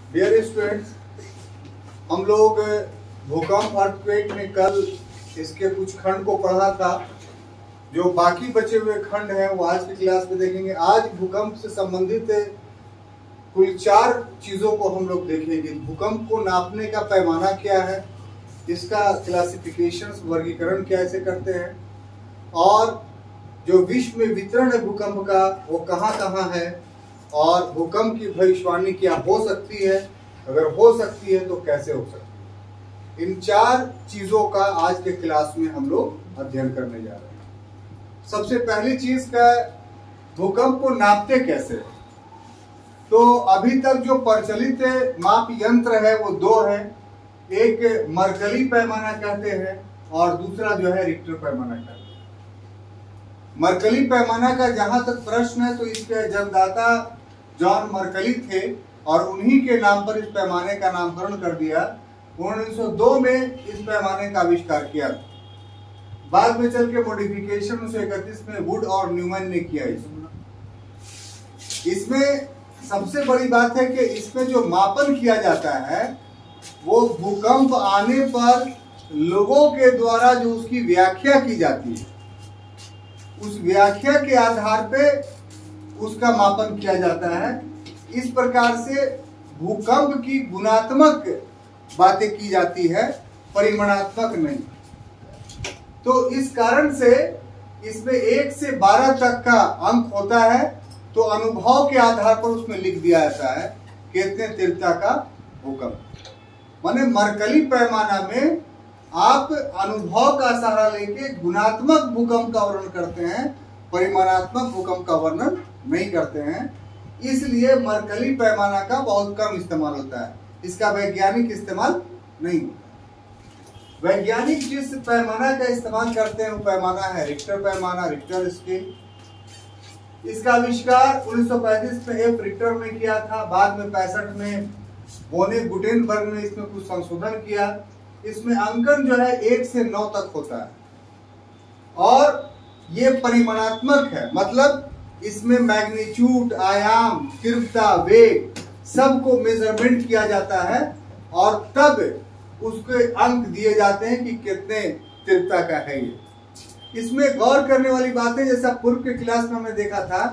Dear students, हम लोग भूकंप अर्थक्वेक में कल इसके कुछ खंड को पढ़ा था। जो बाकी बचे हुए खंड हैं वो आज की क्लास में देखेंगे। आज भूकंप से संबंधित कुल 4 चीजों को हम लोग देखेंगे। भूकंप को नापने का पैमाना क्या है, इसका क्लासिफिकेशन वर्गीकरण कैसे करते हैं, और जो विश्व में वितरण है भूकंप का वो कहाँ कहाँ है, और भूकंप की भविष्यवाणी क्या हो सकती है, अगर हो सकती है तो कैसे हो सकती है। इन 4 चीजों का आज के क्लास में हम लोग अध्ययन करने जा रहे हैं। सबसे पहली चीज का, भूकंप को नापते कैसे। तो अभी तक जो प्रचलित माप यंत्र है वो 2 है। एक मरकली पैमाना कहते हैं और दूसरा जो है रिक्टर पैमाना कहते हैं। मरकली पैमाना का जहां तक प्रश्न है तो इसके जन्मदाता जॉन मरकली थे और उन्हीं के नाम पर इस पैमाने का नामकरण कर दिया। 1902 में इस पैमाने का आविष्कार किया। बाद में चल के मॉडिफिकेशन 1931 में वुड और न्यूमैन ने किया। इसमें सबसे बड़ी बात है कि इसमें जो मापन किया जाता है वो भूकंप आने पर लोगों के द्वारा जो उसकी व्याख्या की जाती है, उस व्याख्या के आधार पे उसका मापन किया जाता है। इस प्रकार से भूकंप की गुणात्मक बातें की जाती है, परिमाणात्मक नहीं। तो इस कारण से इसमें 1 से 12 तक का अंक होता है। तो अनुभव के आधार पर उसमें लिख दिया जाता है कितने तीव्रता का भूकंप। माने मरकली पैमाना में आप अनुभव का सहारा लेके गुणात्मक भूकंप का वर्णन करते हैं, परिमाणात्मक भूकंप का वर्णन नहीं करते हैं। इसलिए मरकली पैमाना का बहुत कम इस्तेमाल होता है, इसका वैज्ञानिक इस्तेमाल नहीं होता। वैज्ञानिक जिस पैमाना का इस्तेमाल करते हैं वो पैमाना है रिक्टर पैमाना, रिक्टर स्केल। इसका आविष्कार 1935 में एफ रिक्टर ने किया था। बाद में 65 में बोने गुटेनबर्ग ने इसमें कुछ संशोधन किया। इसमें अंकन जो है 1 से 9 तक होता है और ये परिमाणात्मक है। मतलब इसमें मैग्नीट्यूड, आयाम, तीव्रता, वेग सबको मेजरमेंट किया जाता है और तब उसके अंक दिए जाते हैं कि कितने तीव्रता का है ये। इसमें गौर करने वाली बात है, जैसा पूर्व के क्लास में हमने देखा था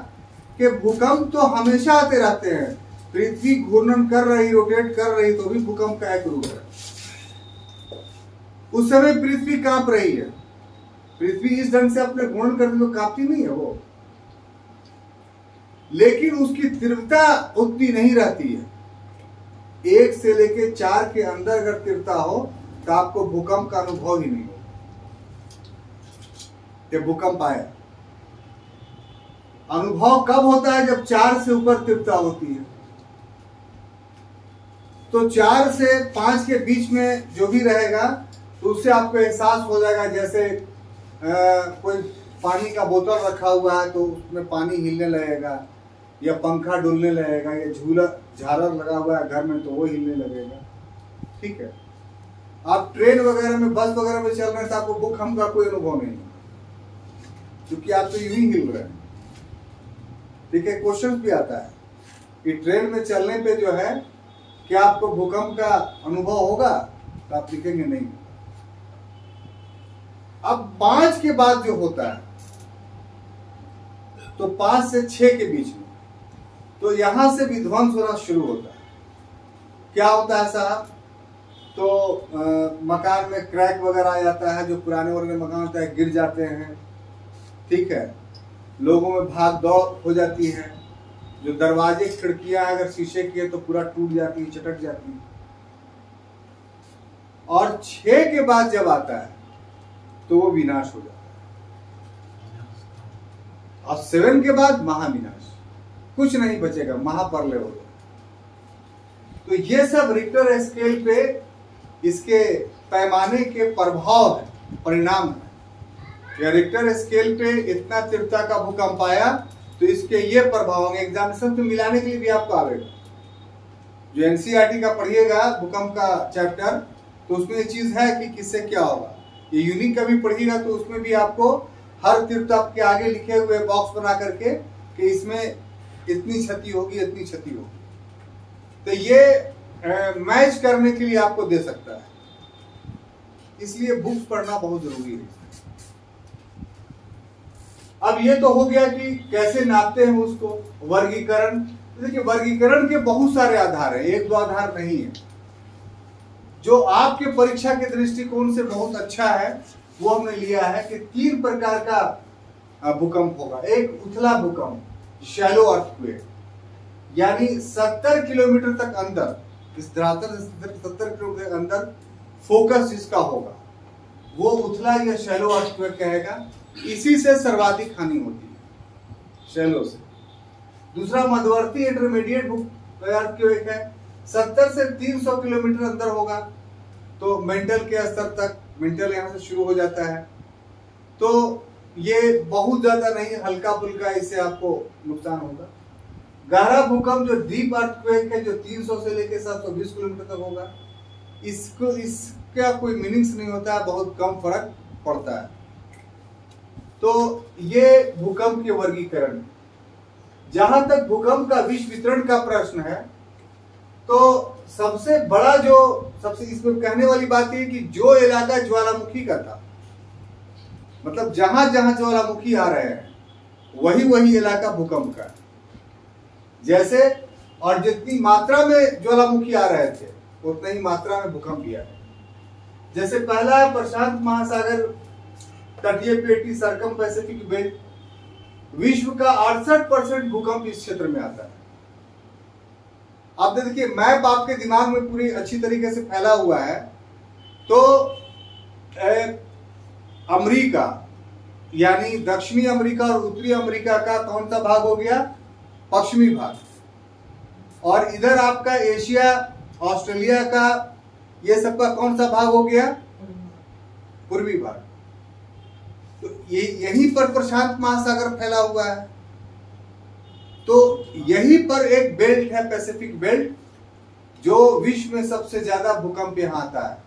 कि भूकंप तो हमेशा आते रहते हैं। पृथ्वी घूर्णन कर रही, रोटेट कर रही, तो भी भूकंप का एक रूप है। उस समय पृथ्वी कांप रही है। पृथ्वी इस ढंग से अपने घूर्णन करती तो कांपती नहीं है वो, लेकिन उसकी तीव्रता उतनी नहीं रहती है। 1 से लेके 4 के अंदर अगर तीव्रता हो तो आपको भूकंप का अनुभव ही नहीं हो कि भूकंप आया। अनुभव कब होता है? जब 4 से ऊपर तीव्रता होती है। तो 4 से 5 के बीच में जो भी रहेगा तो उससे आपको एहसास हो जाएगा। जैसे कोई पानी का बोतल रखा हुआ है तो उसमें पानी हिलने लगेगा, या पंखा डुलने लगेगा, या झूला झालर लगा हुआ है घर में तो वो हिलने लगेगा। ठीक है। आप ट्रेन वगैरह में, बस वगैरह में चल रहे हैं तो आपको भूकंप का कोई अनुभव नहीं, क्योंकि आप तो यूं ही हिल रहे हैं। ठीक है। क्वेश्चन भी आता है कि ट्रेन में चलने पे जो है क्या आपको भूकंप का अनुभव होगा, तो आप लिखेंगे नहीं। अब 5 के बाद जो होता है तो 5 से 6 के बीच में, तो यहां से विध्वंस होना शुरू होता है। क्या होता है साहब? तो मकान में क्रैक वगैरह आ जाता है। जो पुराने वाले मकान होता है गिर जाते हैं। ठीक है। लोगों में भाग दौड़ हो जाती है। जो दरवाजे खिड़कियां अगर शीशे की है तो पूरा टूट जाती है, चटक जाती है। और 6 के बाद जब आता है तो वो विनाश हो जाता है। और 7 के बाद महाविनाश, कुछ नहीं बचेगा, महाप्रलय हो जाएगा। तो ये सब रिक्टर स्केल पे इसके पैमाने के प्रभाव है, परिणाम है। रिक्टर स्केल पे इतना तीव्रता का भूकंप आया तो इसके ये प्रभाव होंगे। एग्जामिनेशन में मिलाने के लिए भी आपको आवेगा। जो एनसीईआरटी का पढ़िएगा भूकंप का चैप्टर, तो उसमें ये चीज है कि किससे क्या होगा। ये यूनिक का भी पढ़िएगा तो उसमें भी आपको हर तीव्रता के आगे लिखे हुए बॉक्स बना करके कि इसमें इतनी क्षति होगी, इतनी क्षति होगी। तो ये मैच करने के लिए आपको दे सकता है। इसलिए बुक्स पढ़ना बहुत जरूरी है। अब ये तो हो गया कि कैसे नापते हैं उसको, वर्गीकरण। देखिए वर्गीकरण के बहुत सारे आधार हैं, एक दो आधार नहीं है। जो आपके परीक्षा के दृष्टिकोण से बहुत अच्छा है वो हमने लिया है कि 3 प्रकार का भूकंप होगा। एक उथला भूकंप, शैलो अर्थक्वेक, यानी 70 किलोमीटर तक अंदर, इस धरातल से 70 किलोमीटर अंदर फोकस जिसका होगा वो उथला या शैलो अर्थक्वेक कहेगा। इसी से सर्वाधिक हानि होती है, शैलो से। दूसरा मध्यवर्ती इंटरमीडिएट अर्थक्वेक है, 70 से 300 किलोमीटर अंदर होगा, तो मेंटल के स्तर तक, मेंटल यहाँ से शुरू हो जाता है। तो ये बहुत ज्यादा नहीं, हल्का फुल्का इससे आपको नुकसान होगा। गहरा भूकंप जो डीप अर्थक्वेक है, जो 300 से लेकर 720 किलोमीटर तक होगा, इसका कोई मीनिंग्स नहीं होता है, बहुत कम फर्क पड़ता है। तो ये भूकंप के वर्गीकरण। जहां तक भूकंप का विश्व वितरण का प्रश्न है, तो सबसे बड़ा जो सबसे इसमें कहने वाली बात है कि जो इलाका ज्वालामुखी का था, मतलब जहां जहां ज्वालामुखी आ रहे हैं वही वही इलाका भूकंप का है। जैसे और जितनी मात्रा में ज्वालामुखी आ रहे थे उतनी ही मात्रा में भूकंप भी आया। जैसे पहला है प्रशांत महासागर तटीय पेटी, सर्कम पैसिफिक बेल्ट। विश्व का 68% भूकंप इस क्षेत्र में आता है। आप देखिए मैप आपके दिमाग में पूरी अच्छी तरीके से फैला हुआ है। तो अमेरिका यानी दक्षिणी अमेरिका और उत्तरी अमेरिका का कौन सा भाग हो गया? पश्चिमी भाग। और इधर आपका एशिया, ऑस्ट्रेलिया का, ये सबका कौन सा भाग हो गया? पूर्वी भाग। तो ये यहीं पर प्रशांत महासागर फैला हुआ है। तो यहीं पर एक बेल्ट है, पैसिफिक बेल्ट, जो विश्व में सबसे ज्यादा भूकंप यहां आता है।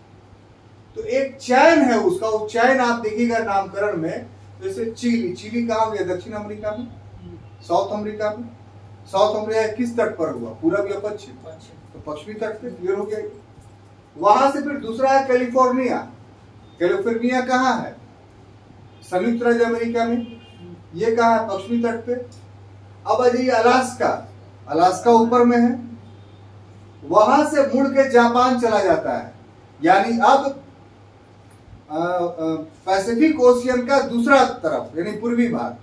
तो एक चैन है उसका, वो चैन आप देखिएगा नामकरण में, जैसे चिली। चिली कहाँ हो गया? दक्षिण अमेरिका में, साउथ अमेरिका में। साउथ अमेरिका किस तट पर हुआ? पूरब या पश्चिम? तो पश्चिमी तट पे क्लियर हो गया। वहां से फिर दूसरा है कैलिफोर्निया। कैलिफोर्निया कहाँ है? संयुक्त राज्य अमेरिका में। ये कहाँ है? पश्चिमी तट पे। अब आ जाइए अलास्का। अलास्का ऊपर में है, वहां से मुड़ के जापान चला जाता है। यानी अब पैसिफिक ओशियन का दूसरा तरफ यानी पूर्वी भाग।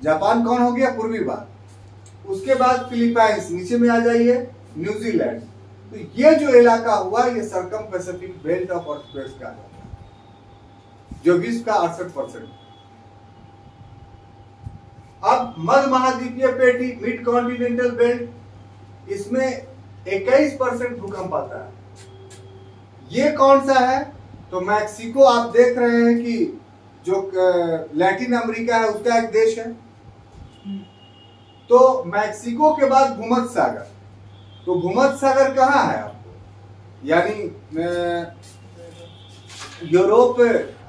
जापान कौन हो गया? पूर्वी भाग। उसके बाद फिलीपाइंस, नीचे में आ जाइए न्यूजीलैंड। तो ये जो इलाका हुआ ये circum Pacific belt of earthquakes का है, जो विश्व का 68%। अब मध्य महाद्वीपीय पेटी, मिड कॉन्टिनेंटल बेल्ट, इसमें 21% भूकंप आता है। ये कौन सा है? तो मैक्सिको। आप देख रहे हैं कि जो लैटिन अमेरिका है उसका एक देश है। तो मैक्सिको के बाद भूमध्य सागर। तो भूमध्य सागर कहाँ है आपको? यानी यूरोप,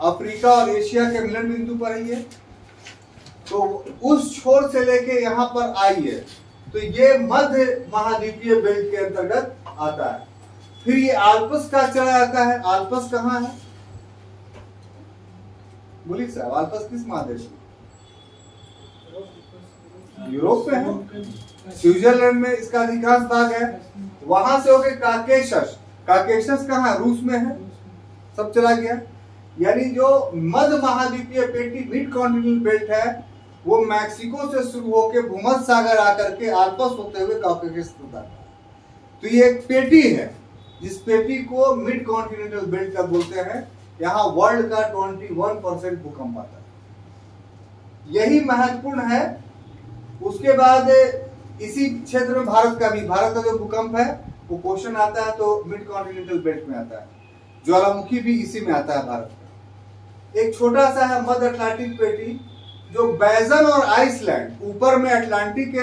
अफ्रीका और एशिया के मिलन बिंदु पर ही है। तो उस छोर से लेके यहां पर आई है। तो ये मध्य महाद्वीपीय बेल्ट के अंतर्गत आता है। फिर ये आल्प्स का चला जाता है। आल्प्स कहाँ है? बोलिए साहब, आल्प्स किस महादेश में? यूरोप में है। स्विट्जरलैंड में इसका अधिकांश भाग है। वहां से होकर काकेशस। काकेशस कहाँ? रूस में है। सब चला गया। यानी जो मध्य महाद्वीपीय पेटी, मिड कॉन्टिनेंटल बेल्ट है, वो मैक्सिको से शुरू होकर भूमध्य सागर आकर के आल्प्स होते हुए काकेशस होता है। तो ये एक पेटी है, जिस पेटी को मिड कॉन्टिनेंटल बेल्ट का बोलते हैं। यहाँ वर्ल्ड का 21% भूकंप आता है। यही महत्वपूर्ण है। उसके बाद इसी क्षेत्र में भारत का भी, भारत का जो भूकंप है वो क्वेश्चन आता है तो मिड कॉन्टिनेंटल बेल्ट में आता है। ज्वालामुखी भी इसी में आता है भारत का। एक छोटा सा है मध्य अटलांटिक पेटी, जो बैजन और आइसलैंड, ऊपर में अटलांटिक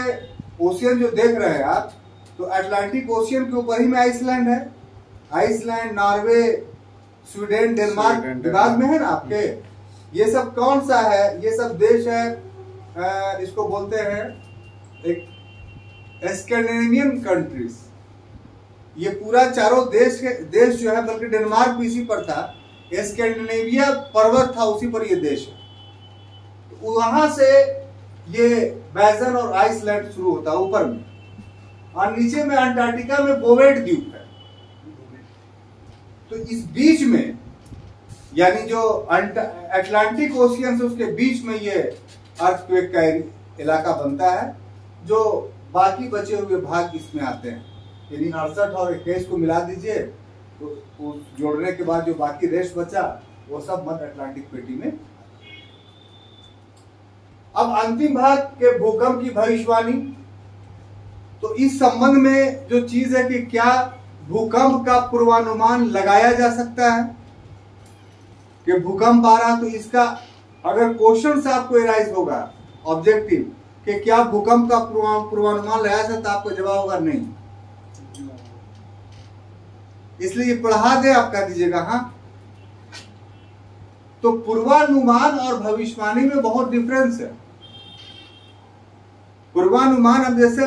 ओशियन जो देख रहे हैं आप, तो अटलांटिक ओशियन के ऊपर ही में आइसलैंड है। आइसलैंड, नॉर्वे, स्वीडन, डेनमार्क विभाग में है ना आपके। ये सब कौन सा है? ये सब देश है, इसको बोलते हैं एक स्कैंडिनेवियन कंट्रीज। ये पूरा चारों देश जो है, बल्कि डेनमार्क भी इसी पर था, स्कैंडिनेविया पर्वत था उसी पर ये देश है। तो वहां से ये बैजन और आइसलैंड शुरू होता है ऊपर में, और नीचे में अंटार्कटिका में बोवेट द्वीप है। तो इस बीच में, यानी जो अटलांटिक ओशियन से उसके बीच में ये अर्थक्वेक का इलाका बनता है, जो बाकी बचे हुए भाग इसमें आते हैं। यानी 68 और 21 को मिला दीजिए तो उस जोड़ने के बाद जो बाकी रेस्ट बचा वो सब मध्य अटलांटिक पेटी में। अब अंतिम भाग के भूकंप की भविष्यवाणी। तो इस संबंध में जो चीज है कि क्या भूकंप का पूर्वानुमान लगाया जा सकता है कि भूकंप आ रहा, तो इसका अगर क्वेश्चन से आपको एराइज होगा ऑब्जेक्टिव कि क्या भूकंप का पूर्वानुमान लगाया जा सकता है, आपका जवाब होगा नहीं। इसलिए पढ़ा दे आप कह दीजिएगा हाँ। तो पूर्वानुमान और भविष्यवाणी में बहुत डिफरेंस है। पूर्वानुमान, अब जैसे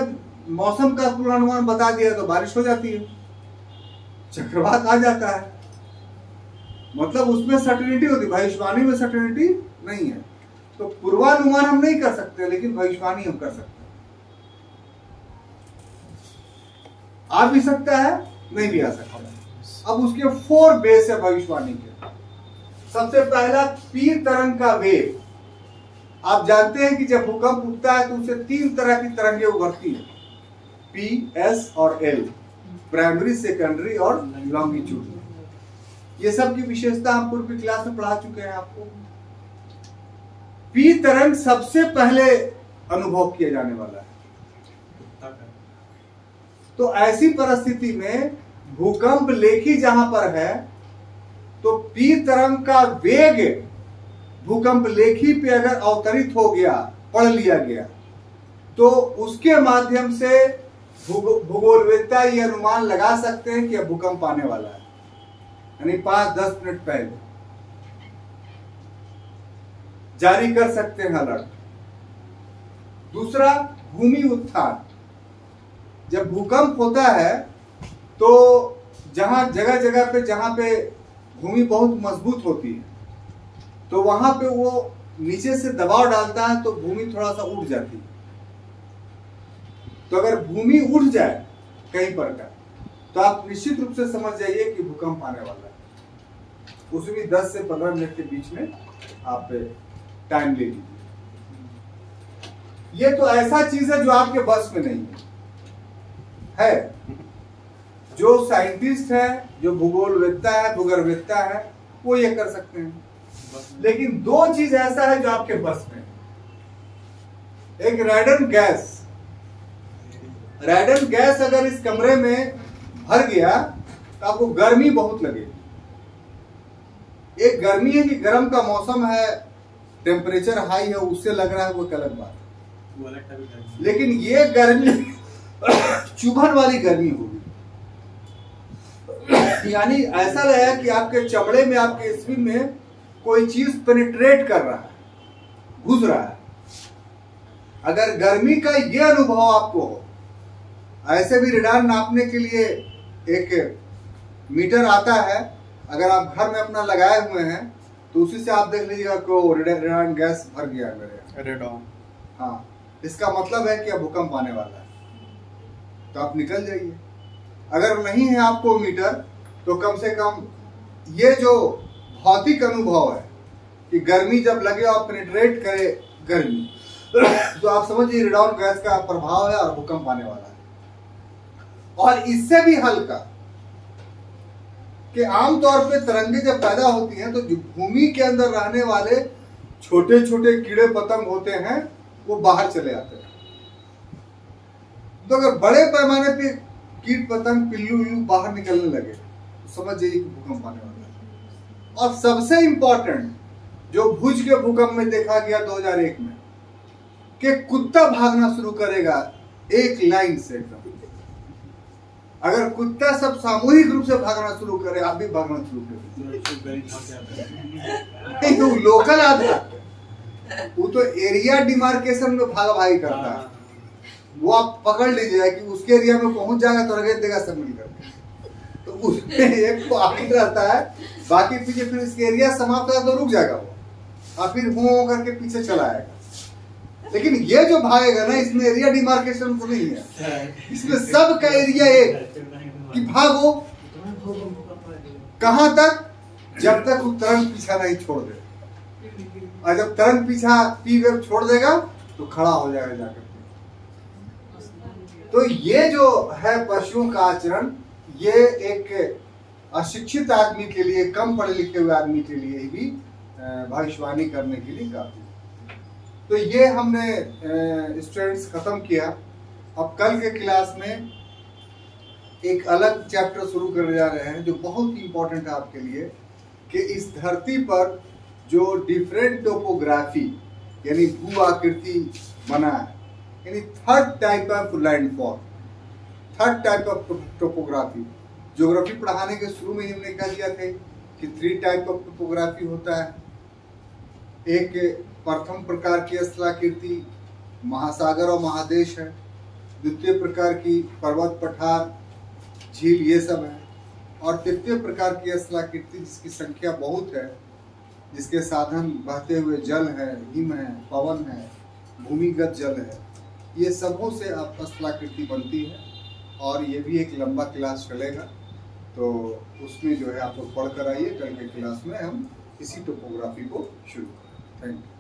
मौसम का पूर्वानुमान बता दिया तो बारिश हो जाती है, चक्रवात आ जाता है, मतलब उसमें सर्टेनिटी होती है। भविष्यवाणी में सर्टेनिटी नहीं है। तो पूर्वानुमान हम नहीं कर सकते, लेकिन भविष्यवाणी हम कर सकते हैं। आ भी सकता है, नहीं भी आ सकता है। अब उसके 4 बेस है भविष्यवाणी के। सबसे पहला पी तरंग का वेग। आप जानते हैं कि जब भूकंप उठता है तो उसे 3 तरह की तरंगें उभरती हैं, पी, एस और एल, प्राइमरी, सेकेंडरी और लॉन्गिट्यूड। ये सब की विशेषता हम पूर्व की क्लास में पढ़ा चुके हैं आपको। पी तरंग सबसे पहले अनुभव किया जाने वाला है। तो ऐसी परिस्थिति में भूकंप लेखी जहां पर है तो पी तरंग का वेग भूकंप लेखी पे अगर अवतरित हो गया, पढ़ लिया गया, तो उसके माध्यम से भूगोलवेत्ता ये अनुमान लगा सकते हैं कि अब भूकंप आने वाला है, यानी 5-10 मिनट पहले जारी कर सकते हैं अलर्ट। दूसरा, भूमि उत्थान। जब भूकंप होता है तो जहां जगह जगह पे जहां पे भूमि बहुत मजबूत होती है तो वहां पे वो नीचे से दबाव डालता है तो भूमि थोड़ा सा उठ जाती है। तो अगर भूमि उठ जाए कहीं पर का, तो आप निश्चित रूप से समझ जाइए कि भूकंप आने वाला है। उसमें भी 10 से 15 मिनट के बीच में आप टाइम ले लीजिए। ये तो ऐसा चीज है जो आपके बस में नहीं है। जो साइंटिस्ट है, जो भूगोलवेत्ता है, भूगर्भवेत्ता है, वो ये कर सकते हैं। लेकिन 2 चीज ऐसा है जो आपके बस में है। एक रेडन गैस। रेडन गैस अगर इस कमरे में भर गया तो आपको गर्मी बहुत लगेगी। एक गर्मी है कि गर्म का मौसम है, टेम्परेचर हाई है, उससे लग रहा है, वो एक अलग बात है। लेकिन ये गर्मी चुभन वाली गर्मी होगी, यानी ऐसा लगेगा कि आपके चमड़े में, आपके स्किन में कोई चीज पेनिट्रेट कर रहा है, घुस रहा है। अगर गर्मी का ये अनुभव आपको हो, ऐसे भी रेडार नापने के लिए एक मीटर आता है, अगर आप घर में अपना लगाए हुए हैं तो उसी से आप देख लीजिएगा कि रेडान गैस भर गया मेरे रेडॉन। हाँ, इसका मतलब है कि अब भूकंप आने वाला है, तो आप निकल जाइए। अगर नहीं है आपको मीटर तो कम से कम ये जो भौतिक अनुभव है कि गर्मी जब लगे और पेनिट्रेट करे गर्मी, तो आप समझिए रेडॉन गैस का प्रभाव है और भूकंप आने वाला है। और इससे भी हल्का कि आमतौर पे तरंगे जब पैदा होती हैं तो जो भूमि के अंदर रहने वाले छोटे छोटे कीड़े पतंग होते हैं वो बाहर चले आते हैं। तो अगर बड़े पैमाने पे कीट पतंग, पिल्लू उल्लू बाहर निकलने लगे तो समझ जाइए कि भूकंप आने वाला है। और सबसे इंपॉर्टेंट जो भुज के भूकंप में देखा गया 2001 में, कि कुत्ता भागना शुरू करेगा एक लाइन से एकदम। अगर कुत्ता सब सामूहिक रूप से भागना शुरू करे, आप भी भागना शुरू करें। तो लोकल आधा, वो तो एरिया डिमार्केशन में भागा भागी करता है। वो आप पकड़ लीजिएगा कि उसके एरिया में पहुंच जाएगा तो रगड़ देगा सब मिलकर। तो उसमें एक पॉइंट रहता है, बाकी पीछे फिर इसके एरिया समाप्त है तो रुक जाएगा वो, और फिर हो करके पीछे चला आएगा। लेकिन ये जो भागेगा ना, इसमें एरिया डिमार्केशन तो नहीं है, इसमें सब का एरिया एक कि भागो कहां तक, जब तक वो तरंग पीछा नहीं छोड़ दे, और जब तरंग पीछा पी वेव छोड़ देगा तो खड़ा हो जाएगा जाकर। तो ये जो है पशुओं का आचरण, ये एक अशिक्षित आदमी के लिए, कम पढ़े लिखे हुए आदमी के लिए भी भविष्यवाणी करने के लिए काफी। तो ये हमने स्टूडेंट्स खत्म किया। अब कल के क्लास में एक अलग चैप्टर शुरू करने जा रहे हैं जो बहुत ही इंपॉर्टेंट है आपके लिए, कि इस धरती पर जो डिफरेंट टोपोग्राफी यानी भू आकृति बना है, यानी third type of landform, third type of topography. Geography पढ़ाने के शुरू में ही हमने कह दिया था कि 3 टाइप ऑफ टोपोग्राफी होता है। एक प्रथम प्रकार की स्थलाकृति महासागर और महादेश है, द्वितीय प्रकार की पर्वत पठार झील ये सब है, और तृतीय प्रकार की स्थलाकृति जिसकी संख्या बहुत है, जिसके साधन बहते हुए जल है, हिम है, पवन है, भूमिगत जल है, ये सबों से आपका स्थलाकृति बनती है। और ये भी एक लंबा क्लास चलेगा, तो उसमें जो है आप लोग पढ़ कर आइए। कल के क्लास में हम इसी टोपोग्राफी को शुरू करें। Thank you.